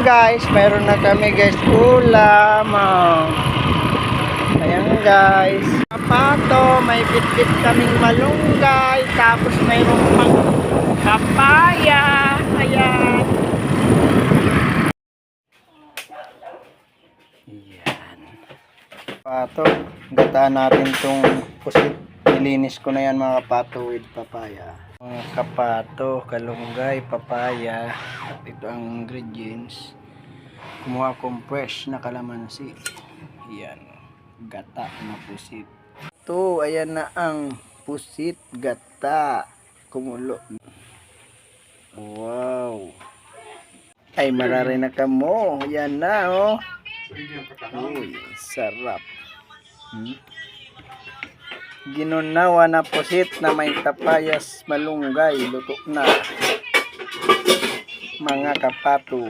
guys, mayroon na kami guys ulam. Ayan guys, pato, may bitbit kaming malunggay, tapos mayroon pang papaya. Ayan. Ayan. Pato, gataan natin tong pusit. Nilinis ko na yan mga pato with papaya. Mga kapato, kalunggay, papaya. At ito ang ingredients. Kumuha akong fresh na kalamansi. Ayan. Gata na pusit. Ito, ayan na ang pusit gata. Kumulo. Wow. Ay, marari na ka mo. Ayan na, oh. Uy, sarap. Ginunawa na pusit na may tapayas malunggay. Luto na. Mga kapato.